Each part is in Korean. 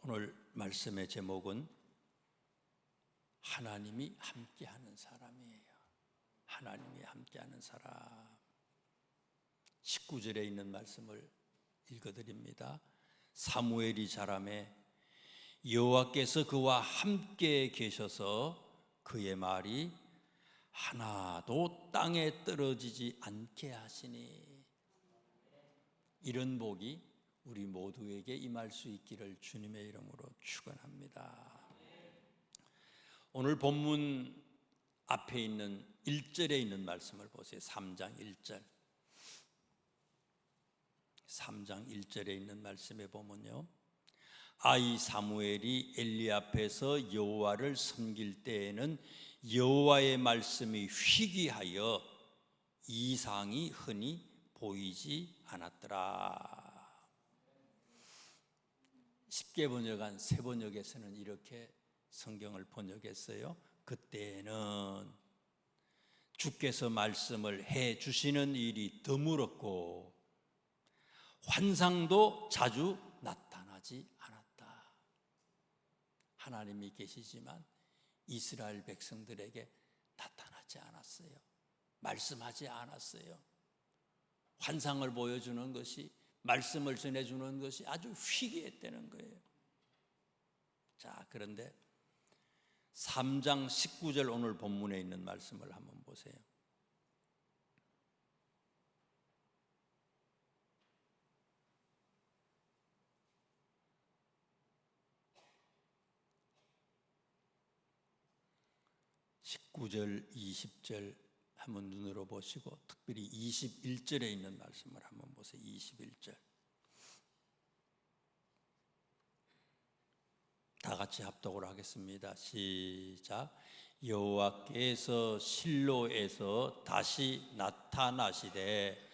오늘 말씀의 제목은 하나님이 함께하는 사람이에요. 하나님이 함께하는 사람. 19절에 있는 말씀을 읽어드립니다. 사무엘이 자라매 여호와께서 그와 함께 계셔서 그의 말이 하나도 땅에 떨어지지 않게 하시니. 이런 복이 우리 모두에게 임할 수 있기를 주님의 이름으로 축원합니다. 오늘 본문 앞에 있는 1절에 있는 말씀을 보세요. 3장 1절. 3장 1절에 있는 말씀에 보면요, 아이 사무엘이 엘리 앞에서 여호와를 섬길 때에는 여호와의 말씀이 희귀하여 이상이 흔히 보이지 않았더라. 쉽게 번역한 새 번역에서는 이렇게 성경을 번역했어요. 그때는 주께서 말씀을 해 주시는 일이 드물었고 환상도 자주 나타나지 않았다. 하나님이 계시지만 이스라엘 백성들에게 나타나지 않았어요. 말씀하지 않았어요. 환상을 보여주는 것이, 말씀을 전해주는 것이 아주 희귀했다는 거예요. 자, 그런데 3장 19절 오늘 본문에 있는 말씀을 한번 보세요. (19절) 20절 한번 눈으로 보시고 특별히 21절에 있는 말씀을 한번 보세요. 21절 다 같이 합독을 하겠습니다. 시작. 여호와께서 실로에서 다시 나타나시되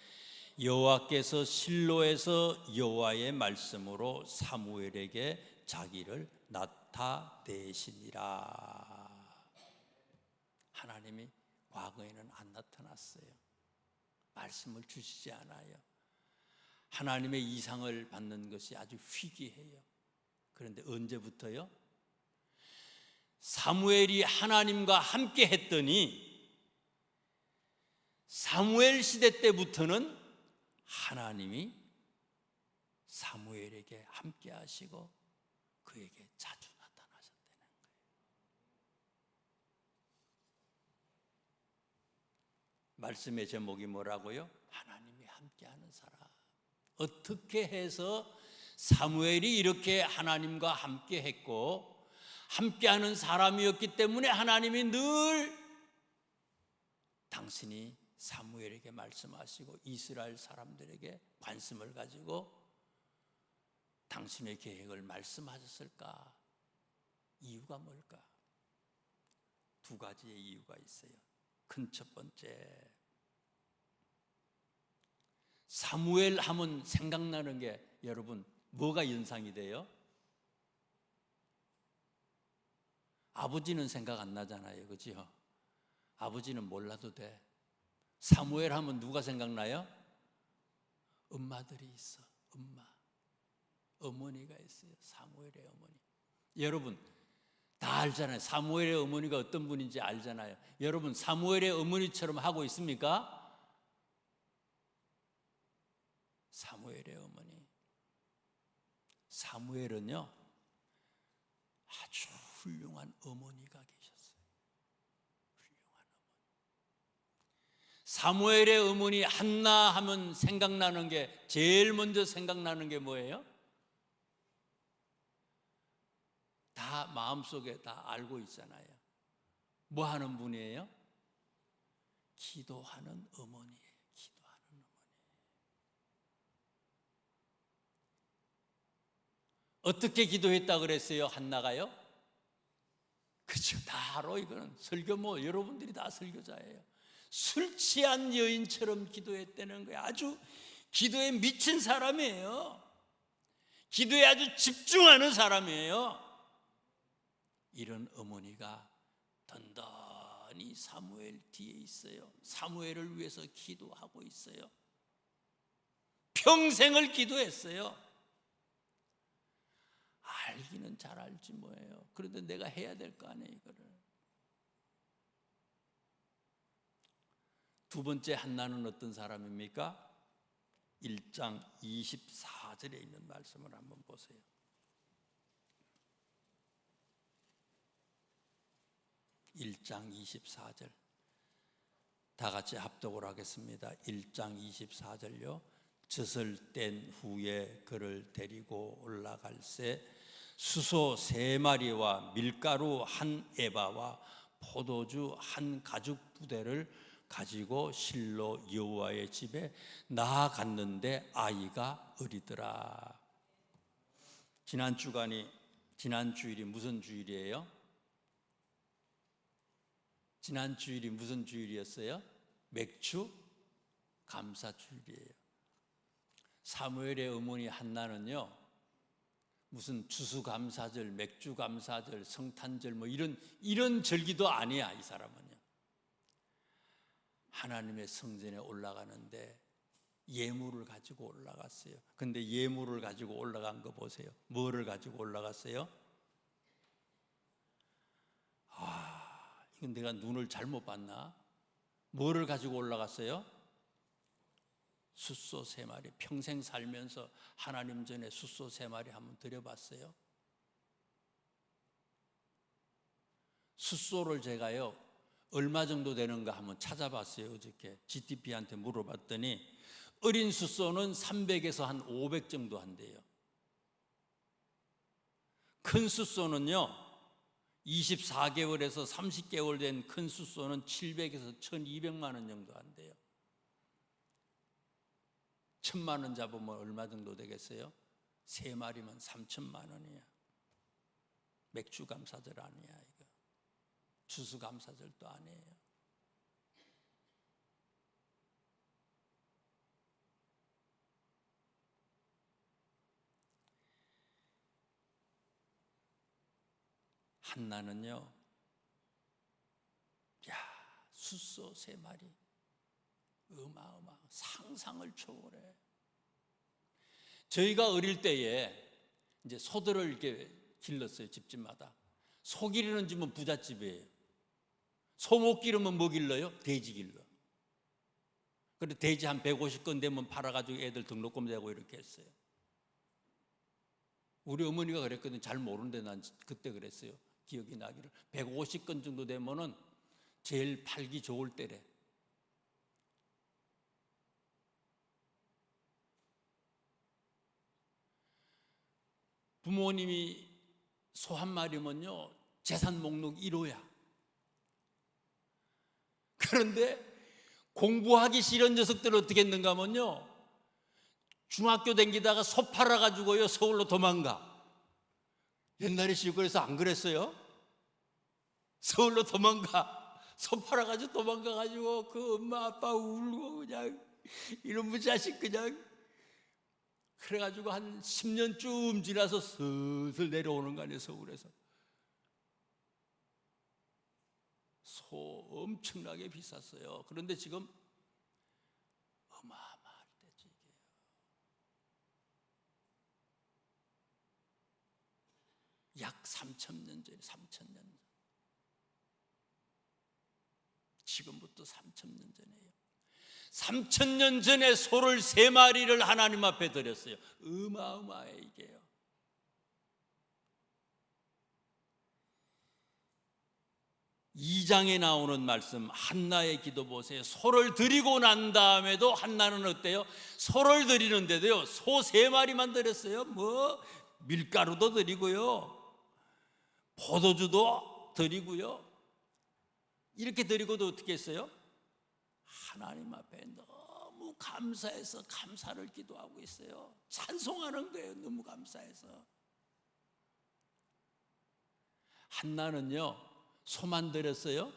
여호와께서 실로에서 여호와의 말씀으로 사무엘에게 자기를 나타내시니라. 하나님이 과거에는 안 나타났어요. 말씀을 주시지 않아요. 하나님의 이상을 받는 것이 아주 희귀해요. 그런데 언제부터요? 사무엘이 하나님과 함께 했더니 사무엘 시대 때부터는 하나님이 사무엘에게 함께 하시고 그에게 자주 나타나셨다는 거예요. 말씀의 제목이 뭐라고요? 하나님이 함께하는 사람. 어떻게 해서 사무엘이 이렇게 하나님과 함께 했고 함께하는 사람이었기 때문에 하나님이 늘 당신이 사무엘에게 말씀하시고 이스라엘 사람들에게 관심을 가지고 당신의 계획을 말씀하셨을까? 이유가 뭘까? 두 가지의 이유가 있어요. 큰 첫 번째, 사무엘 하면 생각나는 게 여러분 뭐가 연상이 돼요? 아버지는 생각 안 나잖아요, 그렇죠? 아버지는 몰라도 돼. 사무엘 하면 누가 생각나요? 엄마들이 있어. 어머니가 있어요. 사무엘의 어머니. 여러분 다 알잖아요. 사무엘의 어머니가 어떤 분인지 알잖아요. 여러분 사무엘의 어머니처럼 하고 있습니까? 사무엘의 어머니. 사무엘은요 아주 훌륭한 어머니가 계셨어요. 훌륭한 어머니. 사무엘의 어머니 한나 하면 생각나는 게, 제일 먼저 생각나는 게 뭐예요? 다 마음속에 다 알고 있잖아요. 뭐 하는 분이에요? 기도하는 어머니예요. 기도하는 어머니. 어떻게 기도했다 그랬어요? 한나가요? 그렇죠. 다 알아. 이거는 설교 여러분들이 다 설교자예요. 술 취한 여인처럼 기도했다는 거예요. 아주 기도에 미친 사람이에요. 기도에 아주 집중하는 사람이에요. 이런 어머니가 든든히 사무엘 뒤에 있어요. 사무엘을 위해서 기도하고 있어요. 평생을 기도했어요. 알기는 잘 알지 뭐예요. 그런데 내가 해야 될 거 아니에요, 이거를. 두 번째 한나는 어떤 사람입니까? 1장 24절에 있는 말씀을 한번 보세요. 1장 24절 다 같이 합독을 하겠습니다. 1장 24절요. 젖을 뗀 후에 그를 데리고 올라갈새 수소 3마리와 밀가루 1에바와 포도주 1가죽 부대를 가지고 실로 여호와의 집에 나아갔는데 아이가 어리더라. 지난 주일이 무슨 주일이에요? 지난 주일이 무슨 주일이었어요? 맥주 감사 주일이에요. 사무엘의 어머니 한나는요, 무슨 추수감사절, 맥주감사절, 성탄절 뭐 이런 절기도 아니야. 이 사람은요, 하나님의 성전에 올라가는데 예물을 가지고 올라갔어요. 근데 예물을 가지고 올라간 거 보세요. 뭐를 가지고 올라갔어요? 이건 내가 눈을 잘못 봤나? 뭐를 가지고 올라갔어요? 숫소 3마리. 평생 살면서 하나님 전에 숫소 3마리 한번 드려봤어요? 숫소를 제가요, 얼마 정도 되는가 한번 찾아봤어요. 어저께 GTP한테 물어봤더니 어린 숫소는 300에서 한 500 정도 한대요. 큰 숫소는요, 24개월에서 30개월 된 큰 숫소는 700에서 1200만 원 정도 한대요. 1000만 원 잡으면 얼마 정도 되겠어요? 3마리면 3000만 원이야. 맥주 감사절 아니야 이거. 추수 감사절도 아니에요. 한나는요, 숫소 3마리 어마어마 상상을 초월해. 저희가 어릴 때에 이제 소들을 이렇게 길렀어요. 집집마다. 소 기르는 집은 부잣집이에요. 소 못 기르면 뭐 길러요? 돼지 길러. 그래 돼지 한 150건 되면 팔아가지고 애들 등록금 내고 이렇게 했어요. 우리 어머니가 그랬거든요. 잘 모르는데 난 그때 그랬어요. 기억이 나기를 150건 정도 되면은 제일 팔기 좋을 때래. 부모님이 소 한 마리면요 재산 목록 1호야. 그런데 공부하기 싫은 녀석들 어떻게 했는가 하면요, 중학교 다니다가 소 팔아가지고요 서울로 도망가. 옛날에 시골에서 안 그랬어요? 서울로 도망가. 소 팔아가지고 도망가가지고 그 엄마 아빠 울고 그냥 이놈의 자식 그냥. 그래가지고 한 10년쯤 지나서 슬슬 내려오는 거 아니에요, 서울에서. 소 엄청나게 비쌌어요. 그런데 지금 어마어마할 때죠, 이게요. 약 3,000년 전에, 3,000년 전. 지금부터 3,000년 전이에요. 3,000년 전에 소를 3마리를 하나님 앞에 드렸어요. 어마어마해 이게요. 이 장에 나오는 말씀 한나의 기도 보세요. 소를 드리고 난 다음에도 한나는 어때요? 소를 드리는데도요 소 3마리만 드렸어요. 뭐 밀가루도 드리고요, 포도주도 드리고요. 이렇게 드리고도 어떻게 했어요? 하나님 앞에 너무 감사해서 감사를 기도하고 있어요. 찬송하는 거예요. 너무 감사해서. 한나는요 소만 드렸어요?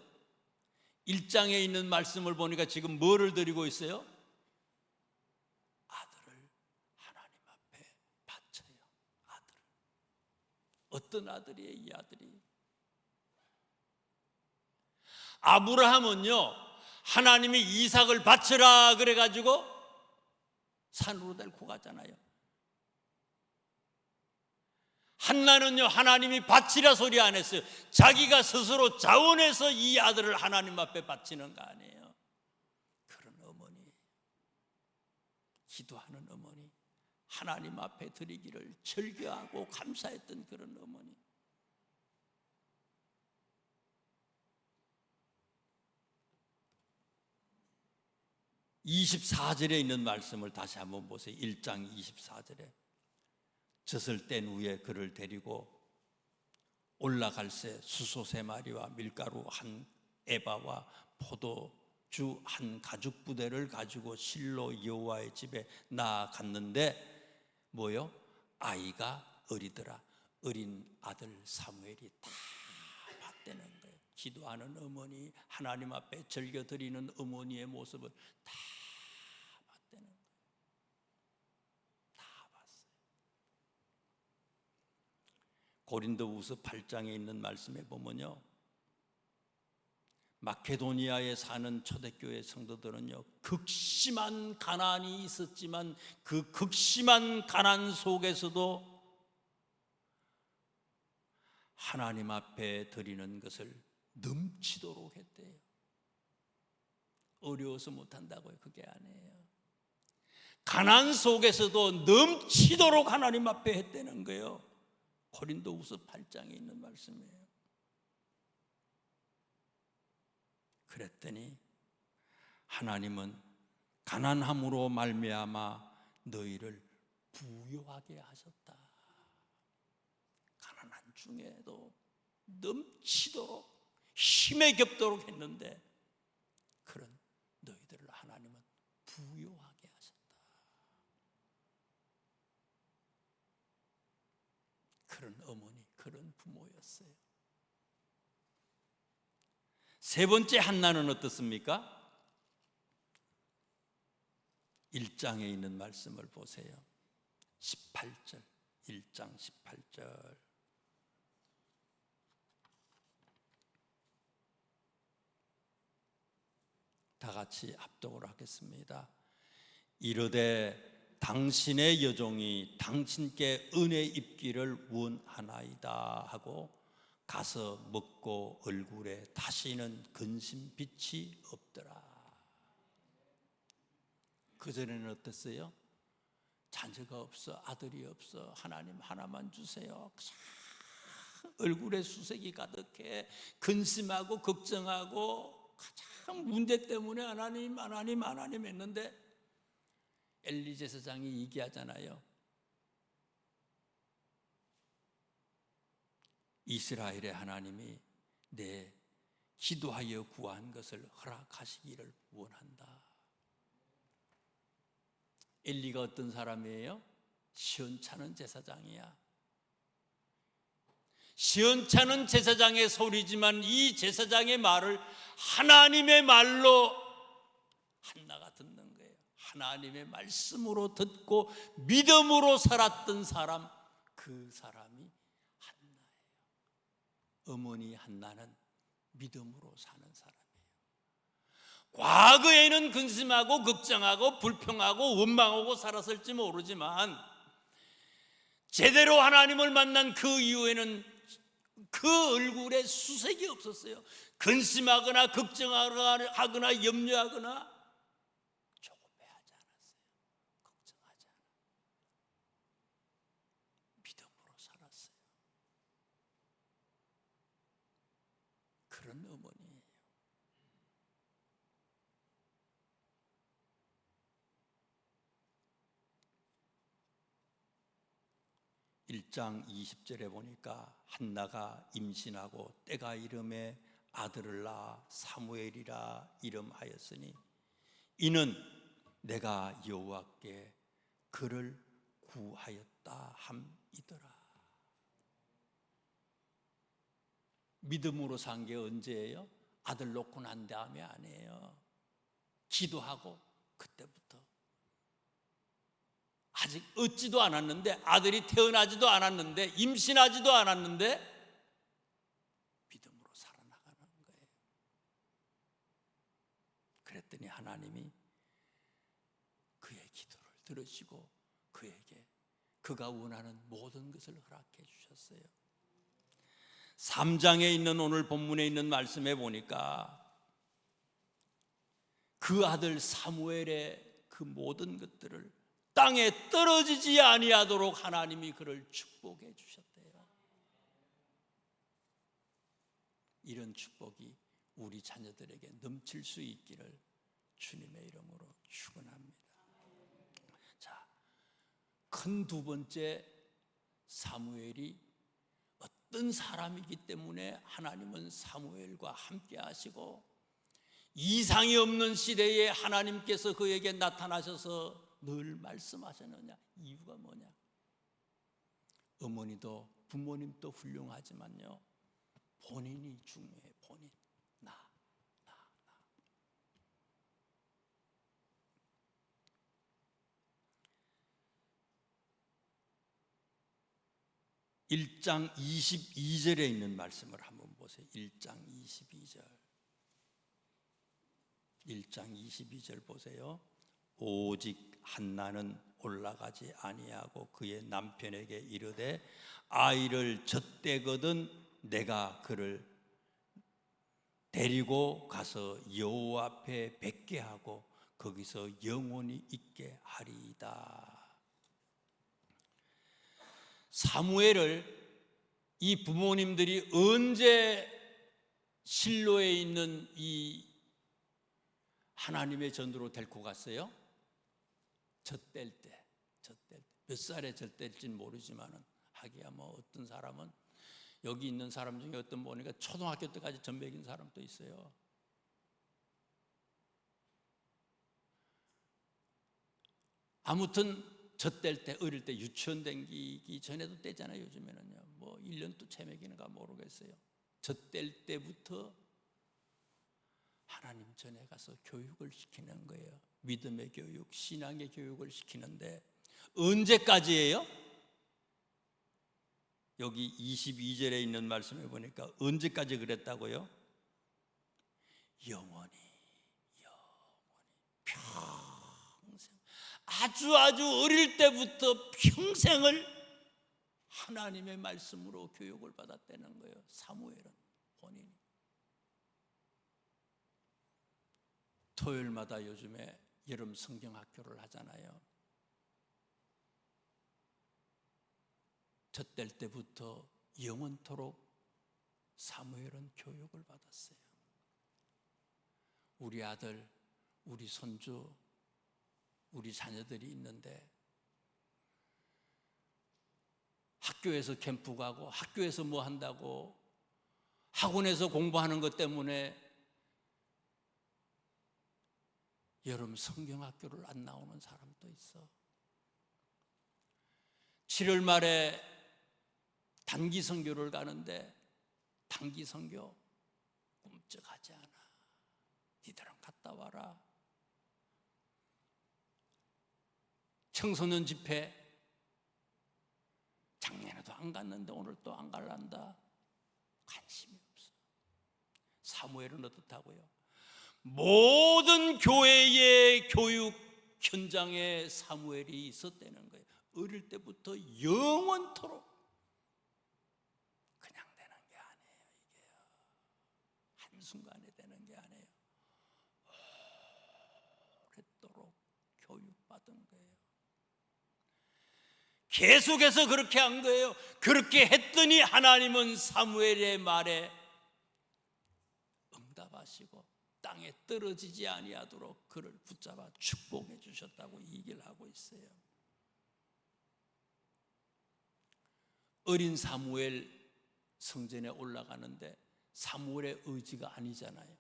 1장에 있는 말씀을 보니까 지금 뭐를 드리고 있어요? 아들을 하나님 앞에 바쳐요. 아들을. 어떤 아들이에요 이 아들이? 아브라함은요 하나님이 이삭을 바쳐라 그래가지고 산으로 데리고 가잖아요. 한나는요, 하나님이 바치라 소리 안 했어요. 자기가 스스로 자원해서 이 아들을 하나님 앞에 바치는 거 아니에요. 그런 어머니, 기도하는 어머니, 하나님 앞에 드리기를 즐겨하고 감사했던 그런 어머니. (24절에) 있는 말씀을 다시 한번 보세요. 1장 24절에 젖을 뗀 후에 그를 데리고 올라갈새 수소 3마리와 밀가루 한 에바와 포도주 한 가죽 부대를 가지고 실로 여호와의 집에 나아갔는데 뭐요? 아이가 어리더라. 어린 아들 사무엘이 다 봤다는 거예요. 기도하는 어머니, 하나님 앞에 즐겨드리는 어머니의 모습을 다 봤다는 거예요. 다 봤어요. 고린도후서 8장에 있는 말씀에 보면요, 마케도니아에 사는 초대교회 성도들은요, 극심한 가난이 있었지만 그 극심한 가난 속에서도 하나님 앞에 드리는 것을 넘치도록 했대요. 어려워서 못한다고요? 그게 아니에요. 가난 속에서도 넘치도록 하나님 앞에 했다는 거예요. 고린도후서 8장에 있는 말씀이에요. 그랬더니 하나님은 가난함으로 말미암아 너희를 부유하게 하셨다. 가난한 중에도 넘치도록 힘에 겹도록 했는데 그런 너희들을 하나님은 부유하게 하셨다. 그런 어머니, 그런 부모였어요. 세 번째 한나는 어떻습니까? 1장에 있는 말씀을 보세요. 18절, 1장 18절. 다 같이 합독을 하겠습니다. 이르되 당신의 여종이 당신께 은혜 입기를 원하나이다 하고 가서 먹고 얼굴에 다시는 근심빛이 없더라. 그전에는 어땠어요? 자녀가 없어, 아들이 없어, 하나님 하나만 주세요. 얼굴에 수색이 가득해 근심하고 걱정하고 가장 문제 때문에 하나님 했는데 엘리 제사장이 얘기하잖아요. 이스라엘의 하나님이 내 기도하여 구한 것을 허락하시기를 원한다. 엘리가 어떤 사람이에요? 시원찮은 제사장이야. 시원찮은 제사장의 소리지만 이 제사장의 말을 하나님의 말로 한나가 듣는 거예요. 하나님의 말씀으로 듣고 믿음으로 살았던 사람, 그 사람이 한나예요. 어머니 한나는 믿음으로 사는 사람이에요. 과거에는 근심하고 걱정하고 불평하고 원망하고 살았을지 모르지만 제대로 하나님을 만난 그 이후에는 그 얼굴에 수색이 없었어요. 근심하거나 걱정하거나 염려하거나 조급해하지 않았어요. 걱정하지 않아. 믿음으로 살았어요. 그런 어머니예요. (1장 20절에) 보니까 한나가 임신하고 때가 이름에 아들을 낳아 사무엘이라 이름하였으니 이는 내가 여호와께 그를 구하였다 함이더라. 믿음으로 산 게 언제예요? 아들 놓고 난 다음에 아니에요. 기도하고 그때부터. 아직 얻지도 않았는데, 아들이 태어나지도 않았는데, 임신하지도 않았는데 믿음으로 살아나가는 거예요. 그랬더니 하나님이 그의 기도를 들으시고 그에게 그가 원하는 모든 것을 허락해 주셨어요. 3장에 있는 오늘 본문에 있는 말씀에 보니까 그 아들 사무엘의 그 모든 것들을 땅에 떨어지지 아니하도록 하나님이 그를 축복해 주셨대요. 이런 축복이 우리 자녀들에게 넘칠 수 있기를 주님의 이름으로 축원합니다. 자, 큰 두 번째, 사무엘이 어떤 사람이기 때문에 하나님은 사무엘과 함께 하시고 이상이 없는 시대에 하나님께서 그에게 나타나셔서 늘 말씀하셨느냐? 이유가 뭐냐? 어머니도 부모님도 훌륭하지만요, 본인이 중요해. 본인. 나. 1장 22절에 있는 말씀을 한번 보세요. 1장 22절. 1장 22절 보세요. 오직 한나는 올라가지 아니하고 그의 남편에게 이르되 아이를 젖대거든 내가 그를 데리고 가서 여호와 앞에 뵙게 하고 거기서 영원히 있게 하리이다. 사무엘을 이 부모님들이 언제 실로에 있는 이 하나님의 전으로 데리고 갔어요? 젖댈 때. 몇 살에 젖댈지는 모르지만은 하기야 뭐 어떤 사람은, 여기 있는 사람 중에 어떤 보니까 초등학교 때까지 젖 먹인 사람도 있어요. 아무튼 젖댈 때, 어릴 때 유치원 다니기 전에도 떼잖아요. 요즘에는요 뭐 1년 또 채 먹이는가 모르겠어요. 젖댈 때부터 하나님 전에 가서 교육을 시키는 거예요. 믿음의 교육, 신앙의 교육을 시키는데 언제까지예요? 여기 22절에 있는 말씀에 보니까 언제까지 그랬다고요? 영원히 평생, 아주 어릴 때부터 평생을 하나님의 말씀으로 교육을 받았다는 거예요. 사무엘은 본인이. 토요일마다 요즘에 여름 성경학교를 하잖아요. 젖댈 때부터 영원토록 사무엘은 교육을 받았어요. 우리 아들, 우리 손주, 우리 자녀들이 있는데 학교에서 캠프 가고 학교에서 뭐 한다고 학원에서 공부하는 것 때문에 여름 성경학교를 안 나오는 사람도 있어. 7월 말에 단기 선교를 가는데 단기 선교 꿈쩍하지 않아. 니들은 갔다 와라. 청소년 집회 작년에도 안 갔는데 오늘 또 안 갈란다. 관심이 없어. 사무엘은 어떻다고요? 모든 교회의 교육 현장에 사무엘이 있었다는 거예요. 어릴 때부터 영원토록. 그냥 되는 게 아니에요. 이게요, 한순간에 되는 게 아니에요. 오랫도록 교육받은 거예요. 계속해서 그렇게 한 거예요. 그렇게 했더니 하나님은 사무엘의 말에 응답하시고 땅에 떨어지지 아니하도록 그를 붙잡아 축복해 주셨다고 얘기를 하고 있어요. 어린 사무엘 성전에 올라가는데 사무엘의 의지가 아니잖아요.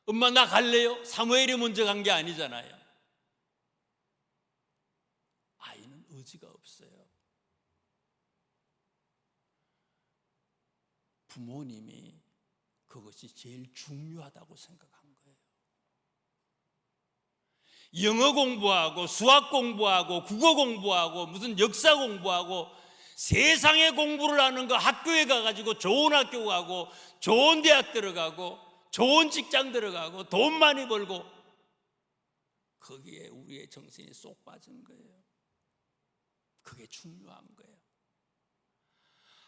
엄마 나 갈래요? 사무엘이 먼저 간 게 아니잖아요. 아이는 의지가 없어요. 부모님이 그것이 제일 중요하다고 생각한 거예요. 영어 공부하고 수학 공부하고 국어 공부하고 무슨 역사 공부하고 세상의 공부를 하는 거, 학교에 가가지고 좋은 학교 가고 좋은 대학 들어가고 좋은 직장 들어가고 돈 많이 벌고, 거기에 우리의 정신이 쏙 빠진 거예요. 그게 중요한 거예요.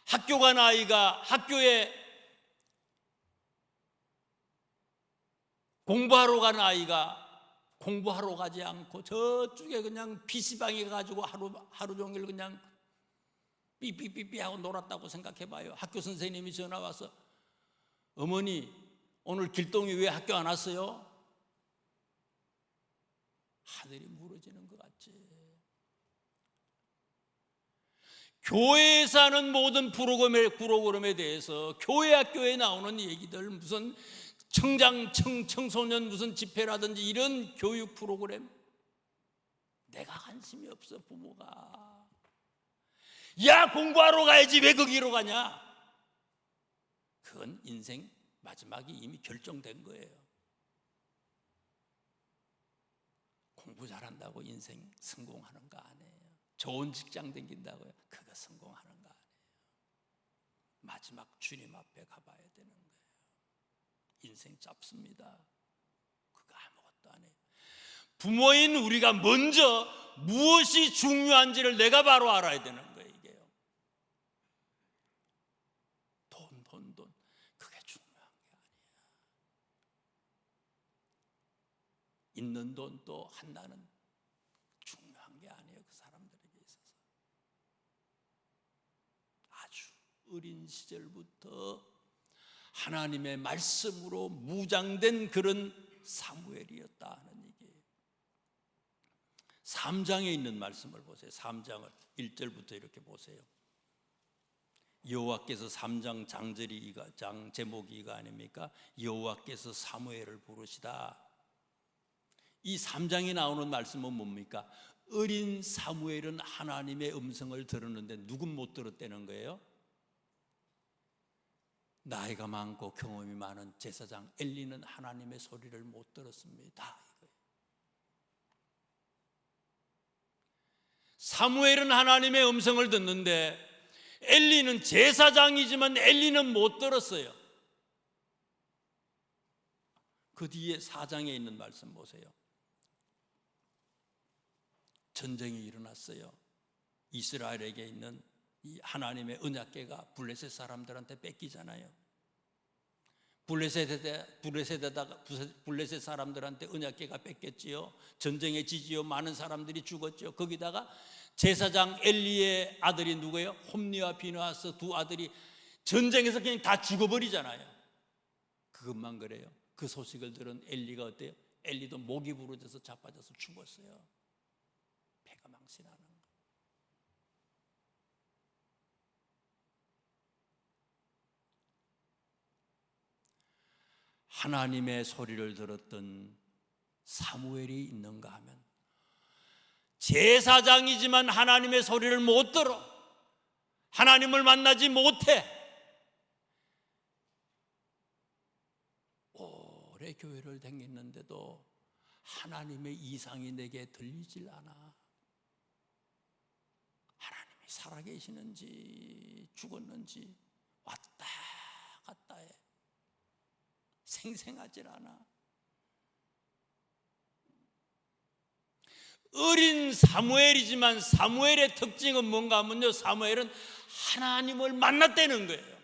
학교 간 아이가 학교에 공부하러 간 아이가 공부하러 가지 않고 저쪽에 그냥 PC방에 가지고 하루 종일 그냥 삐삐삐삐 하고 놀았다고 생각해 봐요. 학교 선생님이 전화 와서 어머니 오늘 길동이 왜 학교 안 왔어요? 하늘이 무너지는 것 같지. 교회에서 하는 모든 프로그램에 대해서 교회 학교에 나오는 얘기들, 무슨 청소년 무슨 집회라든지 이런 교육 프로그램, 내가 관심이 없어. 부모가 야 공부하러 가야지 왜 거기로 가냐? 그건 인생 마지막이 이미 결정된 거예요. 공부 잘한다고 인생 성공하는 거 아니에요. 좋은 직장 다닌다고요, 그거 성공하는 거 아니에요. 마지막 주님 앞에 가봐야 되는 거예요. 인생 짧습니다. 그거 아무것도 안 해요. 부모인 우리가 먼저 무엇이 중요한지를 내가 바로 알아야 되는 거예요. 이게요. 돈 그게 중요한 게 아니야. 있는 돈도 한다는 중요한 게 아니에요. 그 사람들에게 있어서 아주 어린 시절부터 하나님의 말씀으로 무장된 그런 사무엘이었다 하는 얘기예요. 3장에 있는 말씀을 보세요. 3장을 1절부터 이렇게 보세요. 여호와께서 3장 장 제목이 이거 아닙니까? 여호와께서 사무엘을 부르시다. 이 3장에 나오는 말씀은 뭡니까? 어린 사무엘은 하나님의 음성을 들었는데 누군 못 들었다는 거예요? 나이가 많고 경험이 많은 제사장 엘리는 하나님의 소리를 못 들었습니다. 사무엘은 하나님의 음성을 듣는데 엘리는 제사장이지만 엘리는 못 들었어요. 그 뒤에 4장에 있는 말씀 보세요. 전쟁이 일어났어요. 이스라엘에게 있는 이 하나님의 언약궤가 블레셋 사람들한테 뺏기잖아요. 블레셋 사람들한테 언약궤가 뺏겼지요. 전쟁에 지지요. 많은 사람들이 죽었죠. 거기다가 제사장 엘리의 아들이 누구예요? 홈니와 비느하스 두 아들이 전쟁에서 그냥 다 죽어버리잖아요. 그것만 그래요. 그 소식을 들은 엘리가 어때요? 엘리도 목이 부러져서 자빠져서 죽었어요. 배가 망신하는 거예요. 하나님의 소리를 들었던 사무엘이 있는가 하면 제사장이지만 하나님의 소리를 못 들어. 하나님을 만나지 못해. 오래 교회를 다녔는데도 하나님의 이상이 내게 들리질 않아. 하나님이 살아계시는지 죽었는지 왔다 갔다 해. 생생하질 않아. 어린 사무엘이지만 사무엘의 특징은 뭔가 하면요, 사무엘은 하나님을 만났다는 거예요.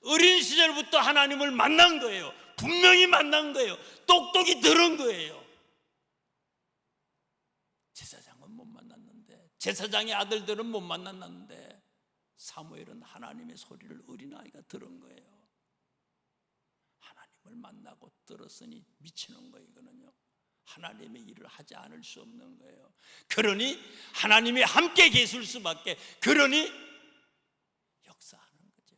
어린 시절부터 하나님을 만난 거예요. 분명히 만난 거예요. 똑똑히 들은 거예요. 제사장은 못 만났는데, 제사장의 아들들은 못 만났는데 사무엘은 하나님의 소리를 어린아이가 들은 거예요. 하나님을 만나고 들었으니 미치는 거예요. 이거는요, 하나님의 일을 하지 않을 수 없는 거예요. 그러니 하나님이 함께 계실 수밖에, 그러니 역사하는 거죠.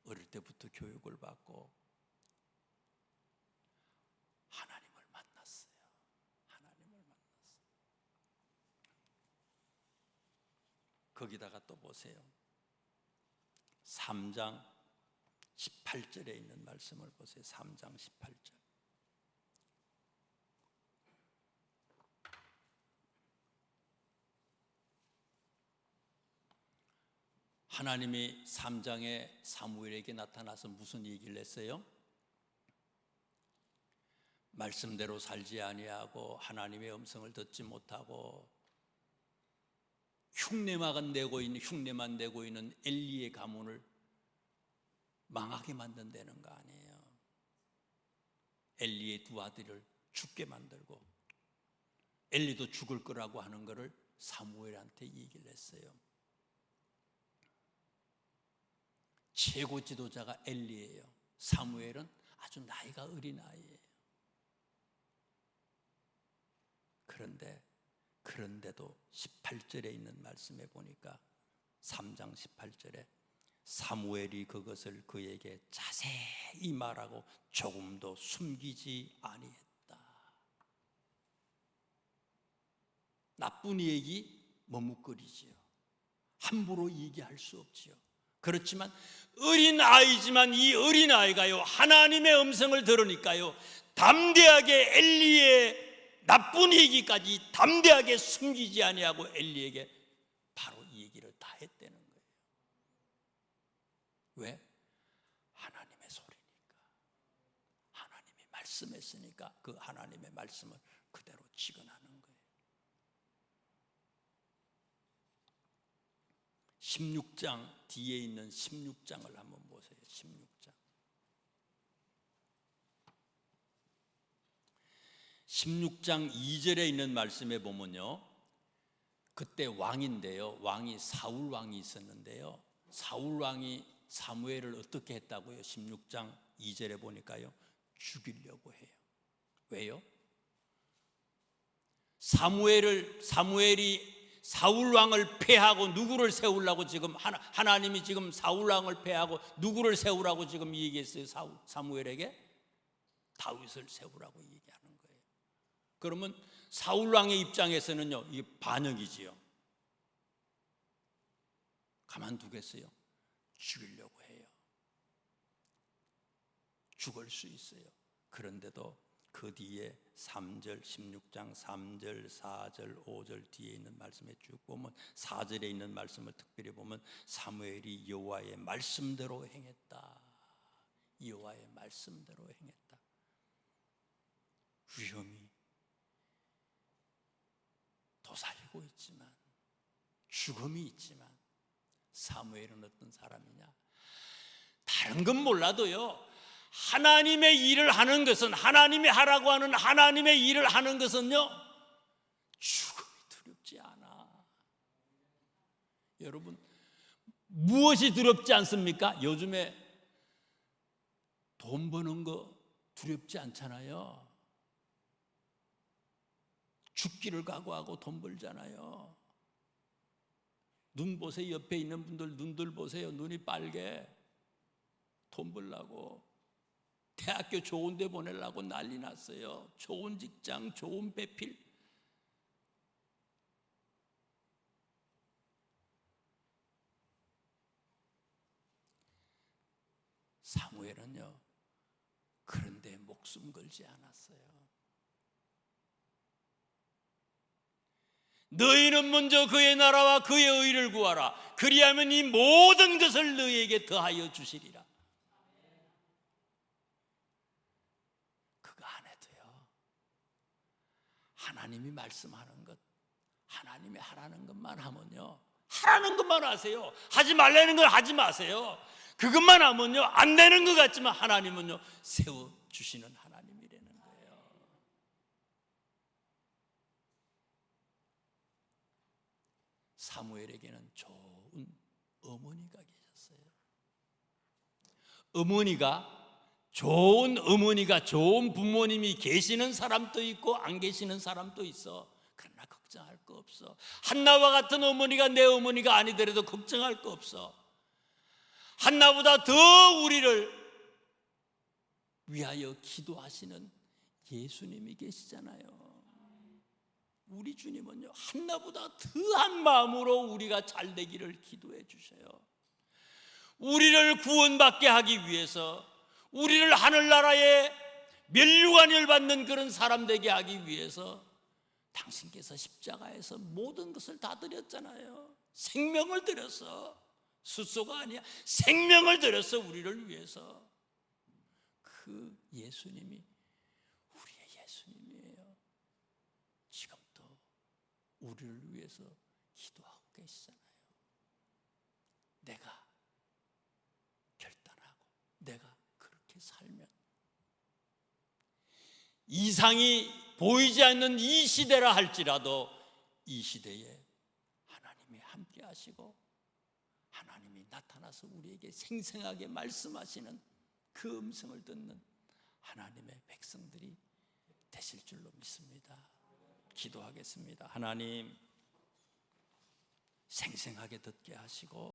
어릴 때부터 교육을 받고 하나님을 만났어요. 하나님을 만났어요. 거기다가 또 보세요. 3장 18절에 있는 말씀을 보세요. 3장 18절. 하나님이 3장에 사무엘에게 나타나서 무슨 얘기를 했어요? 말씀대로 살지 아니하고 하나님의 음성을 듣지 못하고 흉내만 내고 있는 엘리의 가문을 망하게 만든다는 거 아니에요. 엘리의 두 아들을 죽게 만들고 엘리도 죽을 거라고 하는 것을 사무엘한테 얘기를 했어요. 최고 지도자가 엘리예요. 사무엘은 아주 나이가 어린 아이예요. 그런데도 18절에 있는 말씀에 보니까 3장 18절에 사무엘이 그것을 그에게 자세히 말하고 조금도 숨기지 아니했다. 나쁜 얘기 머뭇거리지요. 함부로 얘기할 수 없지요. 그렇지만 어린 아이지만 이 어린 아이가요, 하나님의 음성을 들으니까요, 담대하게 엘리의 나쁜 얘기까지 담대하게 숨기지 아니하고 엘리에게 바로 이 얘기를 다 했다는 거예요. 왜? 하나님의 소리니까. 하나님이 말씀했으니까 그 하나님의 말씀을 그대로 직언하는 거예요. 16장 뒤에 있는 16장을 한번 보세요. 16장. 16장 2절에 있는 말씀에 보면요, 그때 왕인데요, 왕이 사울 왕이 있었는데요, 사울 왕이 사무엘을 어떻게 했다고요? 16장 2절에 보니까요, 죽이려고 해요. 왜요? 사무엘이 사울 왕을 패하고 누구를 세우려고 지금 하나님이 지금 사울 왕을 패하고 누구를 세우라고 지금 얘기했어요? 사무엘에게 다윗을 세우라고 얘기하는 거예요. 그러면 사울 왕의 입장에서는요, 이게 반역이지요. 가만두겠어요? 죽이려고 해요. 죽을 수 있어요. 그런데도 그 뒤에 3절, 16장 3절, 4절, 5절 뒤에 있는 말씀에 쭉 보면, 4절에 있는 말씀을 특별히 보면 사무엘이 여호와의 말씀대로 행했다. 여호와의 말씀대로 행했다. 위험이 도사리고 있지만, 죽음이 있지만, 사무엘은 어떤 사람이냐? 다른 건 몰라도요, 하나님의 일을 하는 것은, 하나님이 하라고 하는 하나님의 일을 하는 것은요, 죽음이 두렵지 않아. 여러분, 무엇이 두렵지 않습니까? 요즘에 돈 버는 거 두렵지 않잖아요. 죽기를 각오하고 돈 벌잖아요. 눈 보세요. 옆에 있는 분들 눈들 보세요. 눈이 빨개. 돈 벌라고. 대학교 좋은 데 보내려고 난리 났어요. 좋은 직장, 좋은 배필. 사무엘은요, 그런데 목숨 걸지 않았어요. 너희는 먼저 그의 나라와 그의 의를 구하라. 그리하면 이 모든 것을 너희에게 더하여 주시리라. 그거 안 해도요, 하나님이 말씀하는 것, 하나님이 하라는 것만 하면요, 하라는 것만 하세요. 하지 말라는 걸 하지 마세요. 그것만 하면요, 안 되는 것 같지만 하나님은요, 세워주시는 하나님이라는 거예요. 사무엘에게는 좋은 어머니가 계셨어요. 좋은 어머니가, 좋은 부모님이 계시는 사람도 있고 안 계시는 사람도 있어. 그러나 걱정할 거 없어. 한나와 같은 어머니가 내 어머니가 아니더라도 걱정할 거 없어. 한나보다 더 우리를 위하여 기도하시는 예수님이 계시잖아요. 우리 주님은요, 한나보다 더한 마음으로 우리가 잘 되기를 기도해 주셔요. 우리를 구원받게 하기 위해서, 우리를 하늘나라에 면류관을 받는 그런 사람 되게 하기 위해서 당신께서 십자가에서 모든 것을 다 드렸잖아요. 생명을 드렸어. 숫소가 아니야. 생명을 드렸어. 우리를 위해서. 그 예수님이 우리의 우리를 위해서 기도하고 계시잖아요. 내가 결단하고 내가 그렇게 살면 이상이 보이지 않는 이 시대라 할지라도 이 시대에 하나님이 함께 하시고 하나님이 나타나서 우리에게 생생하게 말씀하시는 그 음성을 듣는 하나님의 백성들이 되실 줄로 믿습니다. 기도하겠습니다. 하나님, 생생하게 듣게 하시고